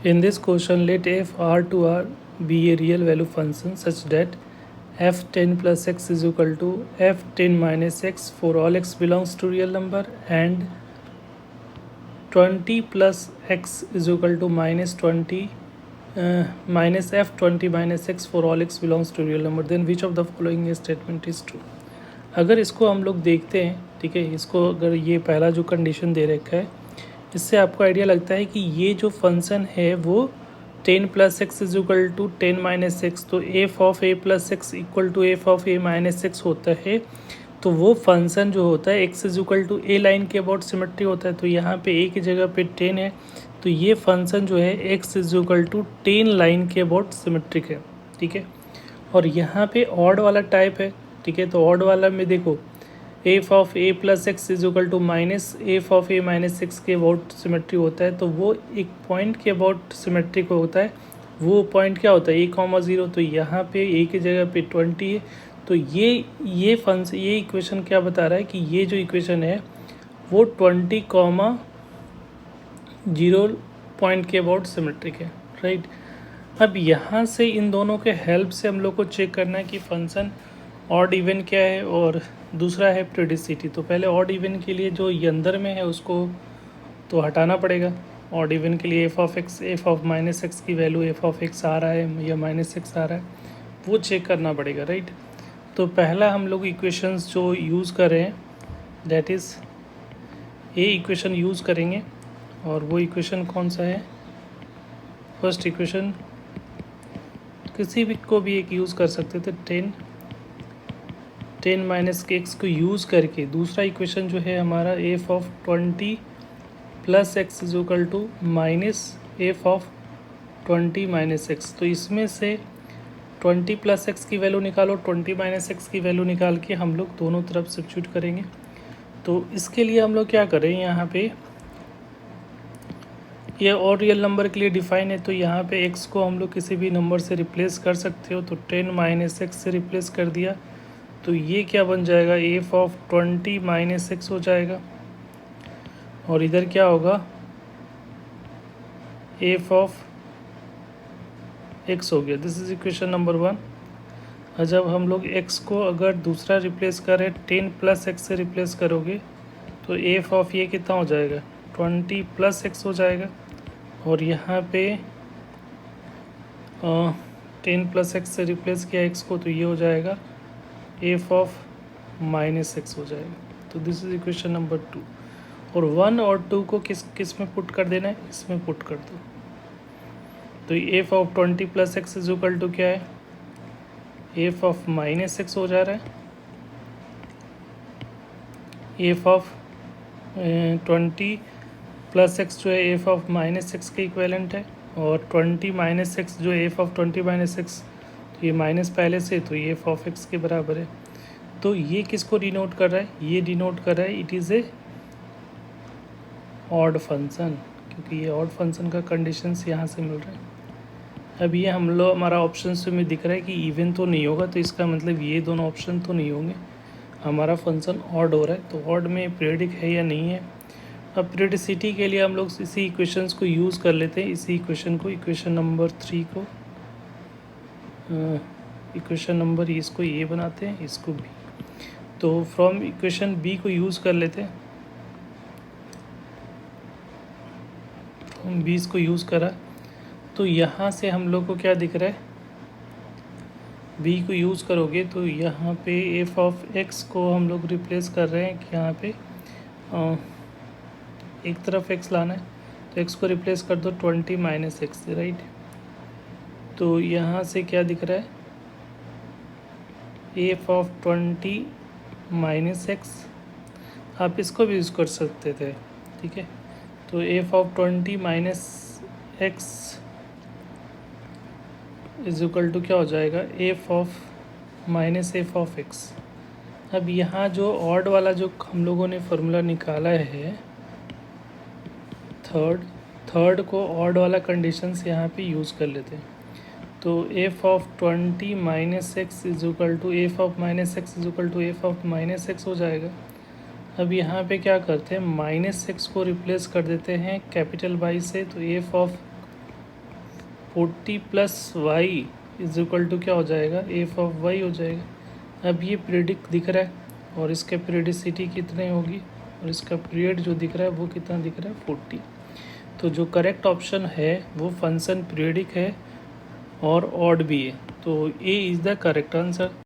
In this question, let f r to r be a real value function such that f10 plus x is equal to f10 minus x for all x belongs to real number and 20 plus x is equal to minus 20 minus f20 minus x for all x belongs to real number, then which of the following statement is true। अगर इसको हम लोग देखते हैं, ठीक है, इसको अगर ये पहला जो कंडीशन दे रखा है इससे आपको आइडिया लगता है कि ये जो फंक्शन है वो 10 plus x is equal to 10 minus x, तो f of a plus x equal to f of a minus x होता है। तो वो फंक्शन जो होता है x is equal to a line के अबाउट सिमेट्री होता है, तो यहाँ पे ए की जगह पे 10 है, तो ये फंक्शन जो है x is equal to 10 line के अबाउट सिमेट्रिक है, ठीक है। और यहाँ पे ऑड वाला टाइप है, ठीक है, तो ऑड वाला में देखो f of a plus x is equal to minus f of a minus x के अबाउट सिमेट्री होता है, तो वो एक पॉइंट के अबाउट सिमेट्रिक होता है। वो पॉइंट क्या होता है a,0, तो यहाँ पे ए की जगह पे 20 है, तो ये फंक्शन ये इक्वेशन क्या बता रहा है कि ये जो इक्वेशन है वो 20,0 पॉइंट के अबाउट सिमेट्रिक है, राइट। अब यहाँ से इन दोनों के हेल्प से हम लोग को चेक करना है कि फंक्शन ऑड इवन क्या है और दूसरा है पेरियोडिसिटी। तो पहले ऑड इवन के लिए जो ये अंदर में है उसको तो हटाना पड़ेगा। ऑड इवन के लिए F of x F of minus x की वैल्यू एफ ऑफ एक्स आ रहा है या माइनस एक्स आ रहा है वो चेक करना पड़ेगा, राइट। तो पहला हम लोग इक्वेशंस जो यूज़ कर रहे हैं that is a equation use करेंगे, और वो इक्वेशन कौन सा है, फर्स्ट इक्वेशन किसी भी को भी एक यूज़ कर सकते थे, 10 माइनस के एक्स को यूज़ करके। दूसरा इक्वेशन जो है हमारा f of 20 plus x is equal to minus f of 20 minus x. तो इसमें से 20 प्लस एक्स की वैल्यू निकालो, 20 माइनस एक्स की वैल्यू निकाल के हम लोग दोनों तरफ सब्स्टिट्यूट करेंगे। तो इसके लिए हम लोग क्या करें, यहाँ पे ये और रियल नंबर के लिए डिफाइन है, तो यहाँ पे एक्स को हम लोग किसी भी नंबर से रिप्लेस कर सकते हो, तो 10 माइनस एक्स से रिप्लेस कर दिया, तो ये क्या बन जाएगा एफ ऑफ 20 माइनस एक्स हो जाएगा, और इधर क्या होगा एफ ऑफ एक्स हो गया। This is equation number 1। और जब हम लोग एक्स को अगर दूसरा रिप्लेस करें 10 प्लस एक्स से रिप्लेस करोगे तो एफ ऑफ ये कितना हो जाएगा 20 प्लस एक्स हो जाएगा, और यहाँ पे 10 प्लस एक्स से रिप्लेस किया एक्स को तो ये हो जाएगा एफ ऑफ माइनस एक्स हो जाएगा। तो दिस इज इक्वेशन नंबर 2। और 1 और 2 को किस में पुट कर देना है, इसमें पुट कर दो। तो f of 20 plus x is equal to क्या है एफ ऑफ माइनस एक्स हो जा रहा है, एफ ऑफ 20 प्लस एक्स जो है एफ ऑफ माइनस एक्स के इक्वेलेंट है, और 20 माइनस एक्स जो एफ ऑफ 20 माइनस एक्स, तो ये माइनस पहले से, तो ये एफ ऑफ एक्स के बराबर है। तो ये किसको डिनोट कर रहा है, ये डिनोट कर रहा है it is a odd function, क्योंकि ये ऑड फंक्शन का कंडीशंस यहाँ से मिल रहा है। अब ये हम लोग हमारा ऑप्शन में दिख रहा है कि इवन तो नहीं होगा, तो इसका मतलब ये दोनों ऑप्शन तो नहीं होंगे, हमारा फंक्शन ऑड हो रहा है। तो ऑड में पीरियडिक है या नहीं है। अब पीरियडिसिटी के लिए हम लोग इसी इक्वेशंस को यूज़ कर लेते हैं, इसी इक्वेशन को, इक्वेशन नंबर 3 को, इक्वेशन नंबर इसको ए बनाते हैं, इसको बी। तो फ्रॉम इक्वेशन बी को यूज़ कर लेते हैं, हम 20 को यूज़ करा, तो यहाँ से हम लोग को क्या दिख रहा है, बी को यूज़ करोगे तो यहाँ पे एफ ऑफ एक्स को हम लोग रिप्लेस कर रहे हैं कि यहाँ पे एक तरफ एक्स लाना है, तो एक्स को रिप्लेस कर दो 20 माइनस एक्स से, राइट। तो यहाँ से क्या दिख रहा है एफ ऑफ 20 माइनस एक्स, आप इसको भी यूज़ कर सकते थे, ठीक है। तो f of 20 minus x is equal to क्या हो जाएगा f of minus f of x. अब यहाँ जो ऑड वाला जो हम लोगों ने फार्मूला निकाला है थर्ड को ऑड वाला कंडीशंस यहाँ पे यूज़ कर लेते हैं। तो f of 20 minus x is equal to f of minus x is equal to f of minus x हो जाएगा। अब यहाँ पे क्या करते हैं माइनस एक्स को रिप्लेस कर देते हैं कैपिटल वाई से, तो f of 40 plus y is equal to क्या हो जाएगा, एफ ऑफ वाई हो जाएगा। अब ये पीरियडिक दिख रहा है और इसका पीरियडिसिटी कितने होगी और इसका पीरियड जो दिख रहा है वो कितना दिख रहा है 40। तो जो करेक्ट ऑप्शन है वो फंक्शन पीरियडिक है और ऑड भी है, तो A is the correct answer.